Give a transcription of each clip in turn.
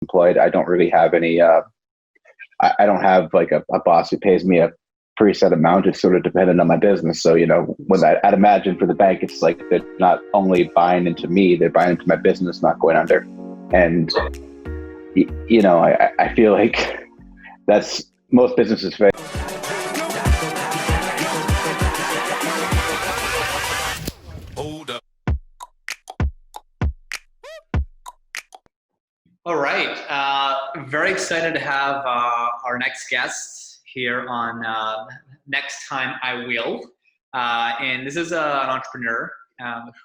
employed. I don't really have any. I don't have like a boss who pays me a preset amount. It's sort of dependent on my business. So when I'd imagine for the bank, it's like they're not only buying into me, they're buying into my business not going under. And I feel like that's most businesses fail. All right. Very excited to have our next guest here on Next Time I Will. And this is an entrepreneur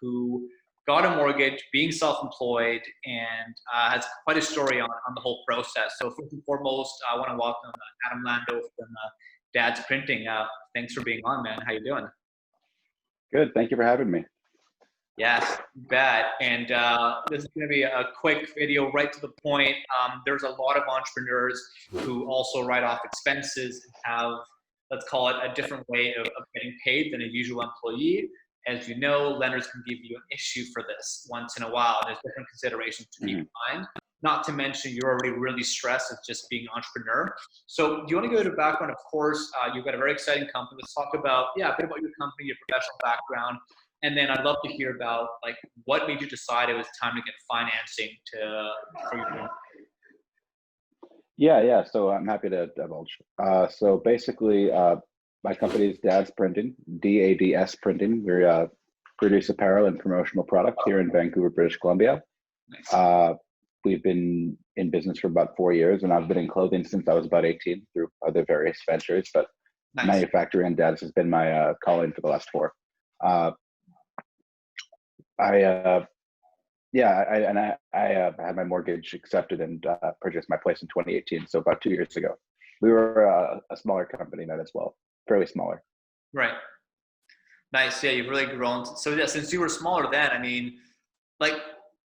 who got a mortgage, being self-employed, and has quite a story on the whole process. So first and foremost, I want to welcome Adam Lando from Dad's Printing. Thanks for being on, man. How you doing? Good. Thank you for having me. Yes, you bet. And this is going to be a quick video, right to the point. There's a lot of entrepreneurs who also write off expenses and have, let's call it, a different way of getting paid than a usual employee. As you know, lenders can give you an issue for this once in a while. And there's different considerations to keep in mind. Not to mention, you're already really stressed with just being an entrepreneur. So do you want to go to background? Of course, you've got a very exciting company. Let's talk about, a bit about your company, your professional background. And then I'd love to hear about what made you decide it was time to get financing for your. Yeah. So I'm happy to divulge. So basically, my company is Dad's Printing, DADS Printing. We produce apparel and promotional product here in Vancouver, British Columbia. Nice. We've been in business for about 4 years, and I've been in clothing since I was about 18 through other various ventures. But Nice. Manufacturing and Dad's has been my calling for the last 4. I had my mortgage accepted and purchased my place in 2018. So about 2 years ago. We were a smaller company then as well, fairly smaller. Right. Nice. Yeah, you've really grown. So yeah, since you were smaller then, I mean,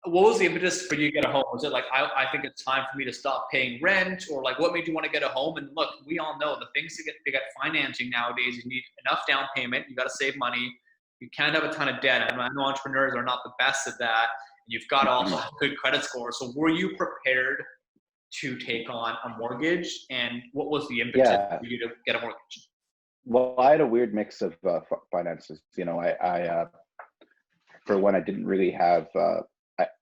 what was the impetus for you to get a home? Was it I think it's time for me to stop paying rent, or what made you want to get a home? And look, we all know the things to get financing nowadays, you need enough down payment, you got to save money. You can't have a ton of debt. I know entrepreneurs are not the best at that. You've got also a good credit score. So were you prepared to take on a mortgage? And what was the impetus for you to get a mortgage? Well, I had a weird mix of finances. I for one, I didn't really have.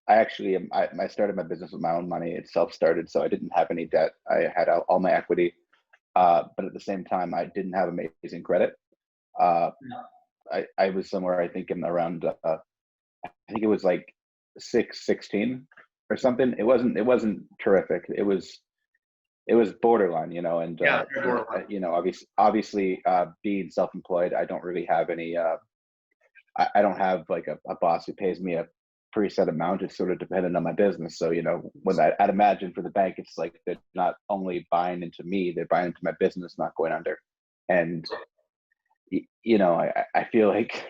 I started my business with my own money. It self-started, so I didn't have any debt. I had all my equity, but at the same time, I didn't have amazing credit. I was somewhere, I think, in around, I think it was 616 or something. It wasn't terrific. It was borderline, and borderline. Obviously, being self-employed, I don't really have any. I don't have a boss who pays me a preset amount. It's sort of dependent on my business. So when I'd imagine for the bank, it's like they're not only buying into me, they're buying into my business not going under. And I feel like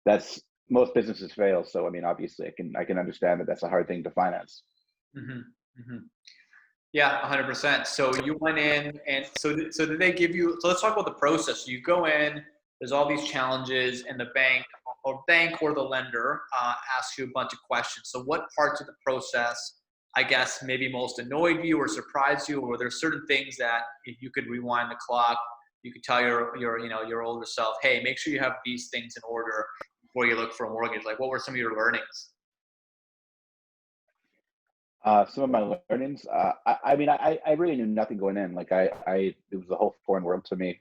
that's most businesses fail. So I mean, obviously, I can understand that that's a hard thing to finance. Mm-hmm. Mm-hmm. Yeah, 100%. So you went in, and so did they give you? So let's talk about the process. So you go in. There's all these challenges, and the bank or the lender asks you a bunch of questions. So what parts of the process, I guess, maybe most annoyed you or surprised you, or there's certain things that if you could rewind the clock, you could tell your older self, hey, make sure you have these things in order before you look for a mortgage. What were some of your learnings? Some of my learnings. I really knew nothing going in. It was a whole foreign world to me.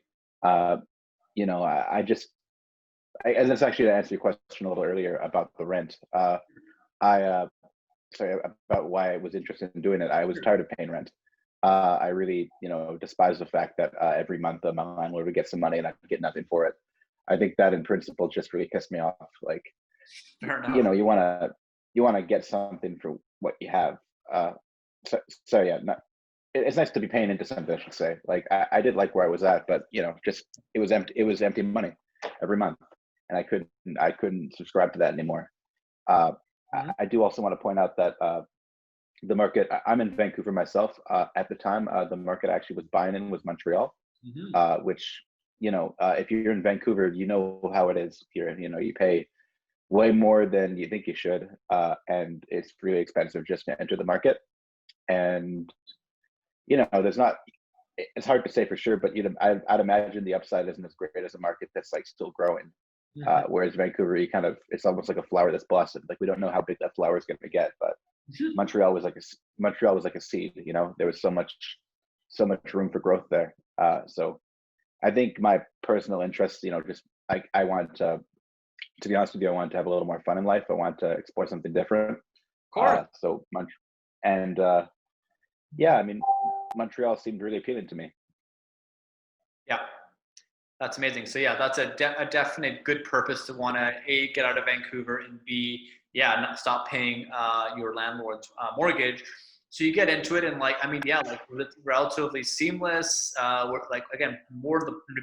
And that's actually to answer your question a little earlier about the rent. Sorry, about why I was interested in doing it. I was tired of paying rent. I really, despise the fact that every month my landlord would get some money and I would get nothing for it. I think that in principle just really pissed me off. Fair enough. You want to get something for what you have. It's nice to be paying into something, I should say. I did like where I was at, but it was empty. It was empty money every month, and I couldn't subscribe to that anymore. I do also want to point out that the market. I'm in Vancouver myself. At the time, the market actually was buying in was Montreal, which if you're in Vancouver, you know how it is here. You pay way more than you think you should, and it's really expensive just to enter the market. And there's not. It's hard to say for sure, but I'd imagine the upside isn't as great as a market that's like still growing. Whereas Vancouver, it's almost like a flower that's blossomed. Like we don't know how big that flower is going to get, but Montreal was like a seed. There was so much room for growth there. So I think my personal interest, just I want to be honest with you, I want to have a little more fun in life. I want to explore something different. Of course. Yeah, I mean, Montreal seemed really appealing to me. Yeah, that's amazing. So yeah, that's a definite good purpose to want to A, get out of Vancouver, and B, not stop paying your landlord's mortgage. So you get into it, and relatively seamless. Again, do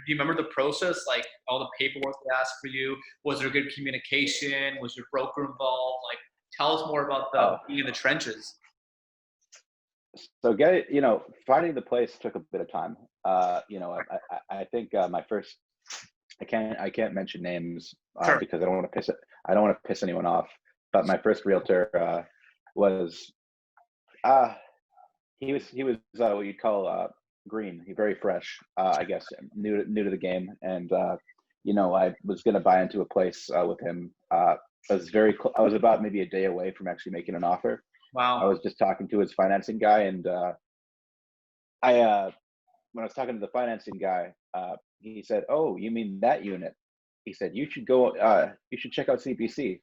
you remember the process? Like all the paperwork they asked for you. Was there good communication? Was your broker involved? Like, tell us more about being in the trenches. So finding the place took a bit of time. I think my first, I can't mention names Sure. because I don't want to piss anyone off. But my first realtor was he was what you'd call green. He's very fresh, I guess, new to the game. And I was going to buy into a place with him. I was about maybe a day away from actually making an offer. Wow. I was just talking to his financing guy, and when I was talking to the financing guy, he said, "Oh, you mean that unit?" He said, "You should go. You should check out CBC."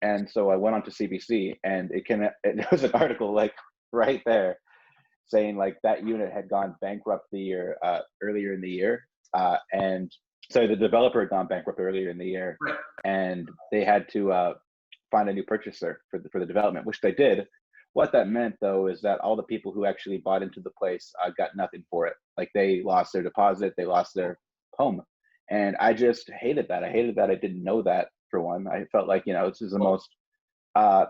And so I went on to CBC, and there was an article like right there saying like that unit had gone bankrupt earlier in the year, and so the developer had gone bankrupt earlier in the year, and they had to find a new purchaser for the development, which they did. What that meant, though, is that all the people who actually bought into the place got nothing for it. Like they lost their deposit, they lost their home. And I just hated that. I hated that I didn't know that, for one. I felt like, this is the most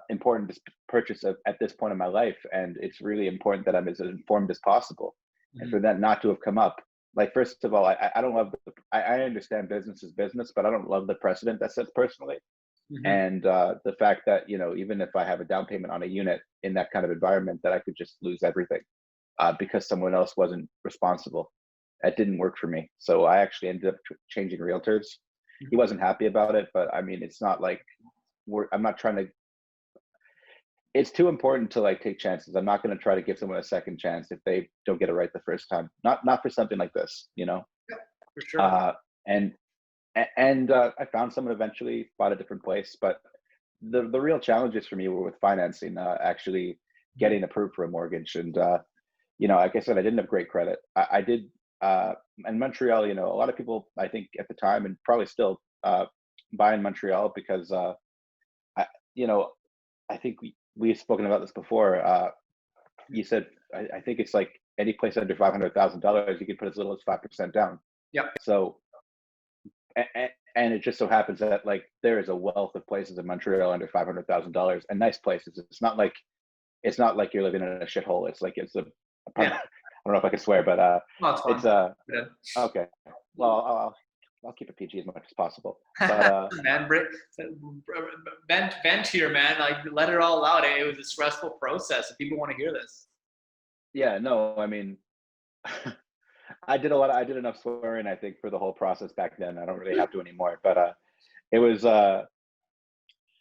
important purchase at this point in my life. And it's really important that I'm as informed as possible. Mm-hmm. And for that not to have come up, like, first of all, I don't love, I understand business is business, but I don't love the precedent that sets personally. Mm-hmm. And the fact that, even if I have a down payment on a unit in that kind of environment, that I could just lose everything because someone else wasn't responsible. That didn't work for me. So I actually ended up changing realtors. Mm-hmm. He wasn't happy about it, but I mean, it's not like I'm not trying to, it's too important to like take chances. I'm not going to try to give someone a second chance if they don't get it right the first time. Not for something like this, Yeah, for sure. And I found someone eventually, bought a different place, but the real challenges for me were with financing, actually getting approved for a mortgage. And, like I said, I didn't have great credit. I did, in Montreal, a lot of people, I think at the time, and probably still buy in Montreal because, I think we've spoken about this before. You said, I think it's like any place under $500,000, you can put as little as 5% down. Yeah. So, and it just so happens that like there is a wealth of places in Montreal under $500,000 and nice places. It's not like you're living in a shithole. It's like it's a I don't know if I can swear, but it's okay. Well, I'll keep it PG as much as possible. But man, vent here, man. Like let it all out. It was a stressful process. If people want to hear this. Yeah, no, I mean. I did enough swearing, I think, for the whole process back then. I don't really have to anymore, but it was I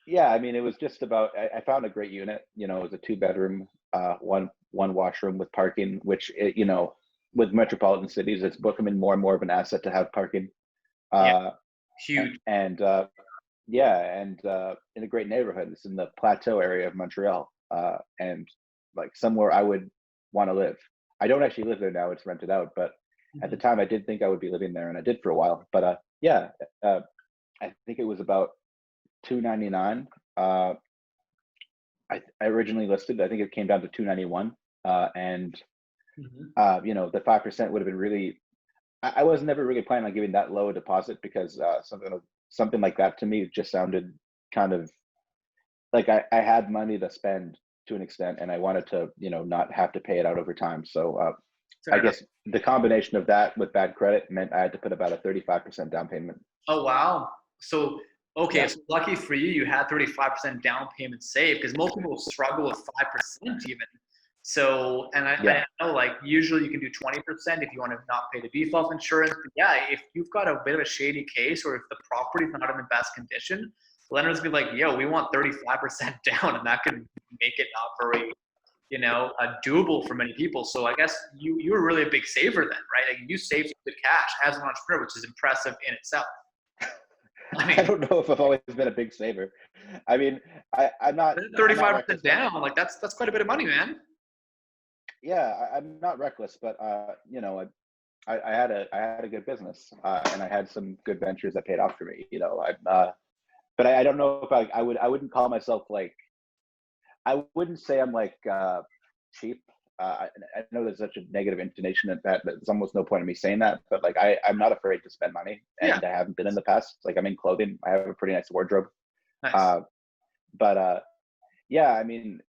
mean, it was just about, I found a great unit, it was a 2-bedroom, one washroom with parking, which, with metropolitan cities, it's becoming more and more of an asset to have parking. Huge. And in a great neighborhood. It's in the Plateau area of Montreal, and like somewhere I would want to live. I don't actually live there now, it's rented out, but at the time I did think I would be living there, and I did for a while. But I think it was about $299. I originally listed, I think it came down to $291, and the 5% would have been really, I was never really planning on giving that low a deposit because something like that to me just sounded kind of like I had money to spend to an extent, and I wanted to, not have to pay it out over time. So I guess the combination of that with bad credit meant I had to put about a 35% down payment. Oh, wow. So, okay. Yeah. So lucky for you, you had 35% down payment saved, because most people struggle with 5% even. So, and Yeah. I know like usually you can do 20% if you want to not pay the default insurance. But yeah, if you've got a bit of a shady case or if the property's not in the best condition, lenders be like, yo, we want 35% down, and that could make it not very, doable for many people. So I guess you were really a big saver then, right? Like you saved some good cash as an entrepreneur, which is impressive in itself. I I mean, don't know if I've always been a big saver. I mean, I'm not 35% reckless, but down, like that's quite a bit of money, man. yeah, I'm not reckless, but I had a good business, and I had some good ventures that paid off for me. But I don't know if I wouldn't call myself like, I wouldn't say I'm like cheap. I know there's such a negative intonation at that, but there's almost no point in me saying that. But like, I'm not afraid to spend money, Yeah, and I haven't been in the past. Like, I'm in clothing. I have a pretty nice wardrobe. nice. Uh, but yeah, I mean,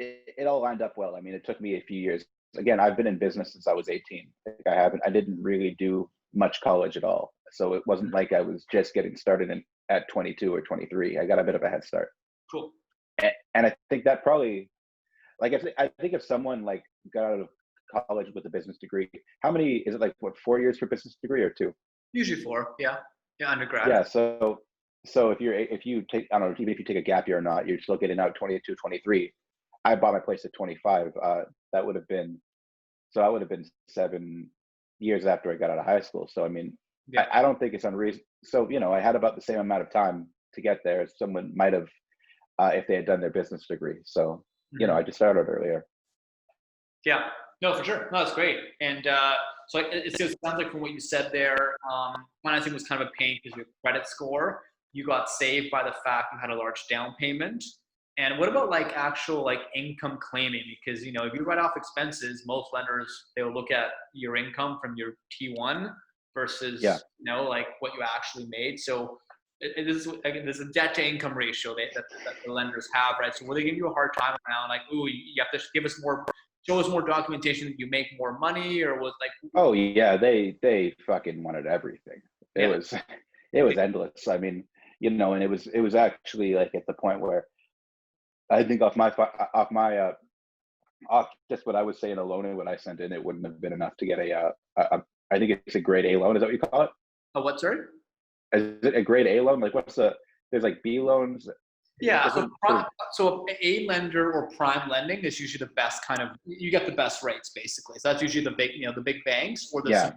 it all lined up well. I mean, it took me a few years. Again, I've been in business since I was 18. Like, I didn't really do much college at all. So it wasn't like I was just getting started at 22 or 23. I got a bit of a head start. Cool. And I think that probably, like, I think if someone like got out of college with a business degree, how many is it, like, what, 4 years for business degree or 2? Usually 4, yeah. Yeah, undergrad. Yeah. So if you take, I don't know, even if you take a gap year or not, you're still getting out 22, 23. I bought my place at 25. That would have been, so I would have been 7 years after I got out of high school. So I mean, Yeah. I don't think it's unreasonable. So I had about the same amount of time to get there as someone might have, if they had done their business degree. So I just started earlier. Yeah, no, for sure. No, that's great. And so it sounds like from what you said there, financing was kind of a pain because your credit score, you got saved by the fact you had a large down payment. And what about like actual like income claiming? Because, if you write off expenses, most lenders, they'll look at your income from your T1 versus, Yeah. like what you actually made. So there's a debt to income ratio that the lenders have, right? So will they give you a hard time around like, ooh, you have to show us more documentation that you make more money, or was like, Oh yeah, they fucking wanted everything. It yeah, was it was endless. I mean, and it was actually like at the point where I think off just what I was saying alone and what I sent in, it wouldn't have been enough to get I think it's a grade A loan. Is that what you call it? oh, what, sorry? Is it a grade A loan? Like, there's like B loans. Yeah, Isn't so a lender or prime lending is usually the best you get the best rates basically. So that's usually the big banks or the Yeah.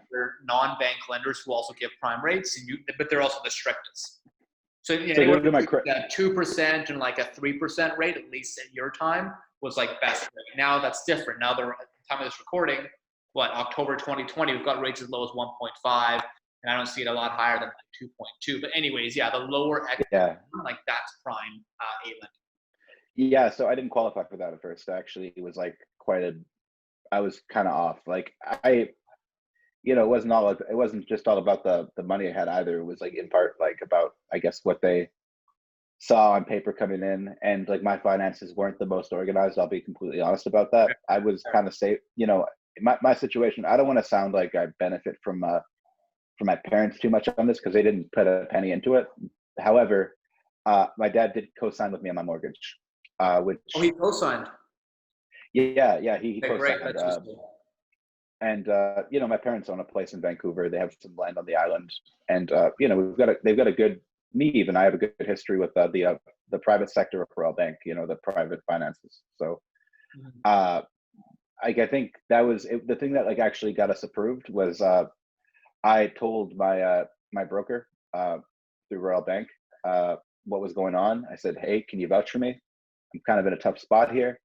non-bank lenders who also give prime rates, but they're also the strictest. So, So anywhere those are my between a 2% and like a 3% rate, at least at your time, was like best rate. Now that's different. Now at the time of this recording, October 2020, we've got rates as low as 1.5, and I don't see it a lot higher than like 2.2. But anyways, yeah, the lower Yeah. like that's prime A lending. Yeah, so I didn't qualify for that at first. Actually, it was like I was kind of off. Like, it wasn't just all about the money I had either. It was like in part like about, I guess, what they saw on paper coming in, and like my finances weren't the most organized. I'll be completely honest about that. I was kind of safe, my situation. I don't want to sound like I benefit from my parents too much on this because they didn't put a penny into it. However, my dad did co-sign with me on my mortgage, which he co-signed. yeah, he Okay, great. co-signed. That's useful. And my parents own a place in Vancouver. They have some land on the island, and they've got a good. Me even, I have a good history with the private sector of Royal Bank. The private finances. So, I think that was the thing that like actually got us approved was I told my broker through Royal Bank what was going on. I said, hey, can you vouch for me? I'm kind of in a tough spot here.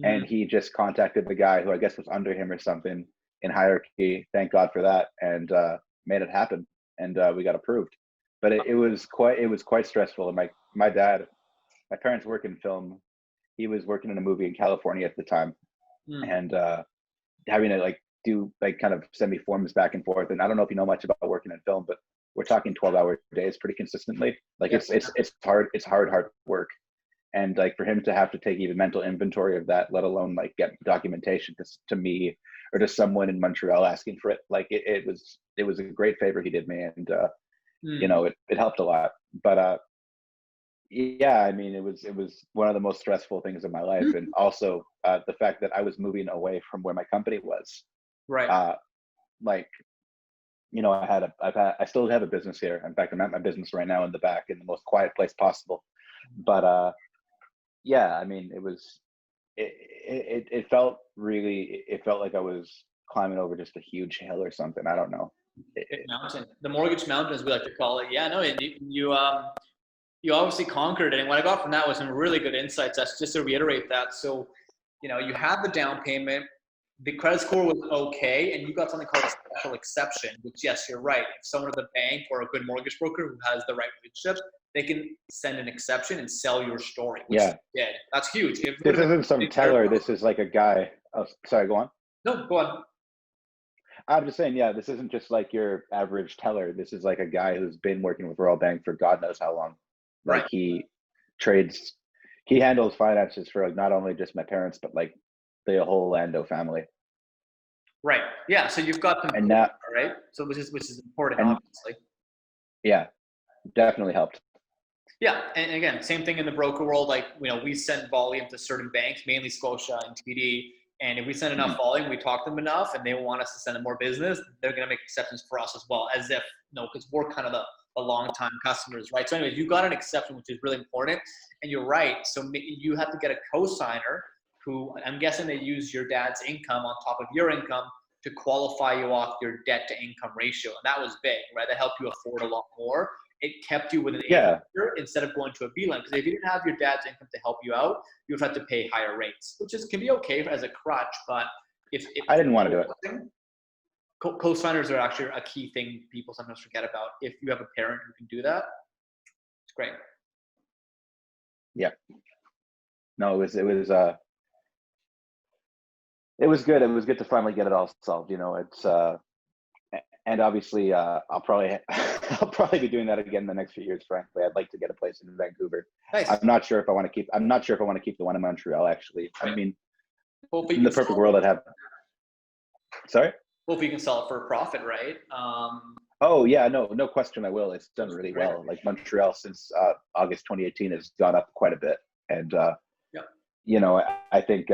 And he just contacted the guy who I guess was under him or something in hierarchy. Thank God for that, and made it happen. And we got approved. But it was quite stressful. And my dad, my parents work in film. He was working in a movie in California at the time, and having to like do like kind of send me forms back and forth. And I don't know if you know much about working in film, but we're talking 12-hour days pretty consistently. Like it's hard. It's hard work. And like for him to have to take even mental inventory of that, let alone like get documentation to me or to someone in Montreal asking for it, like it was a great favor he did me, and it helped a lot. But yeah, I mean, it was one of the most stressful things in my life, and also the fact that I was moving away from where my company was. Right. Uh, like, I still have a business here. In fact, I'm at my business right now in the back, in the most quiet place possible. But yeah, I mean, it felt really, it felt like I was climbing over just a huge hill or something. I don't know. Mountain, the mortgage mountain, as we like to call it. Yeah, no, and you obviously conquered it. And what I got from that was some really good insights. That's just to reiterate that. So, you had the down payment, the credit score was okay, and you got something called a special exception, which, yes, you're right. If someone at the bank or a good mortgage broker who has the right relationship, they can send an exception and sell your story, which Yeah. you did. That's huge. This isn't some teller. This is like a guy. Oh, sorry, go on. No, go on. I'm just saying, yeah, this isn't just like your average teller. This is like a guy who's been working with Royal Bank for God knows how long. Like, Right. he handles finances for like not only just my parents, but like the whole Lando family. Right. Yeah. So you've got them, And now, right? So which is important, and obviously. yeah, definitely helped. Yeah, and again, same thing in the broker world. Like, we send volume to certain banks, mainly Scotia and TD. And if we send enough volume, we talk to them enough, and they want us to send them more business, they're going to make exceptions for us as well, as if, because we're kind of the long-time customers, right? So anyways, you got an exception, which is really important. And you're right. So you have to get a cosigner who, I'm guessing they use your dad's income on top of your income to qualify you off your debt to income ratio. And that was big, right? That helped you afford a lot more. It kept you with an A lender instead of going to a B lender. Because if you didn't have your dad's income to help you out, you would have to pay higher rates, which can be okay as a crutch. But if I didn't want to do it. Co-signers are actually a key thing people sometimes forget about. If you have a parent who can do that, it's great. Yeah. No, it was good. It was good to finally get it all solved. It's and obviously I'll probably be doing that again in the next few years. Frankly, I'd like to get a place in Vancouver. Nice. I'm not sure if I want to keep the one in Montreal. Actually, I mean, Hopefully in the perfect world, I'd have. Sorry. Hopefully you can sell it for a profit, right? Oh yeah, no question. I will. It's done really well. Like, Montreal since August 2018 has gone up quite a bit, and I think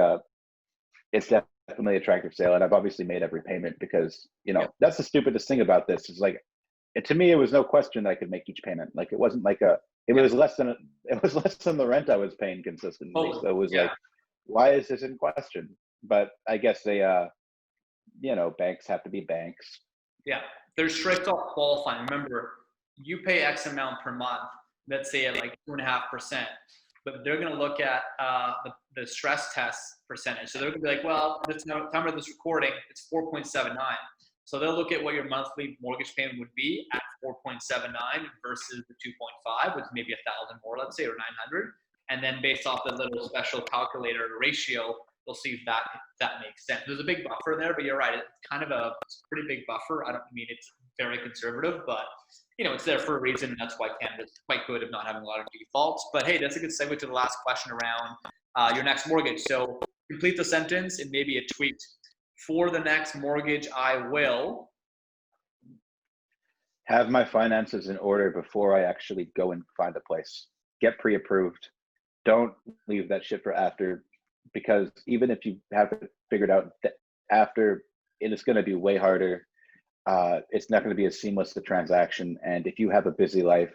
it's definitely attractive sale, and I've obviously made every payment because that's the stupidest thing about this is, like, to me it was no question that I could make each payment. Like, it wasn't like it was less than the rent I was paying consistently. So it was like, why is this in question? But I guess they banks have to be banks. Yeah, they're strict on qualifying. Remember, you pay X amount per month, let's say at like 2.5%, but they're going to look at the stress test percentage. So they're going to be like, well, at the time of this recording, it's 4.79. So they'll look at what your monthly mortgage payment would be at 4.79 versus the 2.5, which is maybe 1,000 more, let's say, or 900. And then based off the little special calculator ratio, we'll see if that makes sense. There's a big buffer there, but you're right. It's kind of a pretty big buffer. I don't mean it's very conservative, but it's there for a reason. That's why Canada's quite good at not having a lot of defaults. But hey, that's a good segue to the last question around your next mortgage. So complete the sentence and maybe a tweet. For the next mortgage, I will have my finances in order before I actually go and find a place. Get pre-approved. Don't leave that shit for after. Because even if you have it figured out after, it is going to be way harder. It's not going to be as seamless a transaction. And if you have a busy life,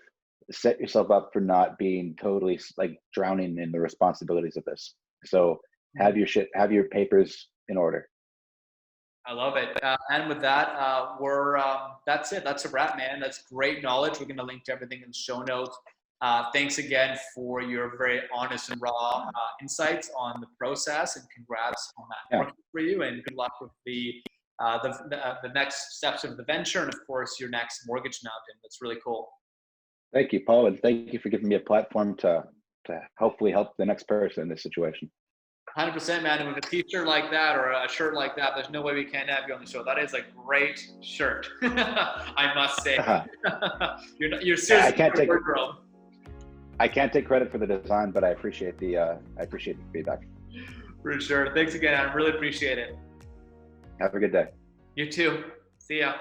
set yourself up for not being totally like drowning in the responsibilities of this. So have your papers in order. I love it. And with that, that's it. That's a wrap, man. That's great knowledge. We're going to link to everything in the show notes. Thanks again for your very honest and raw insights on the process, and congrats on that working for you, and good luck with the next steps of the venture, and of course your next mortgage mountain. That's really cool. Thank you, Paul, and thank you for giving me a platform to hopefully help the next person in this situation. 100%, man. And with a t-shirt like that or a shirt like that, there's no way we can't have you on the show. That is a great shirt, I must say. You're seriously girl. I can't take credit for the design, but I appreciate the feedback. For sure. Thanks again. I really appreciate it. Have a good day. You too. See ya.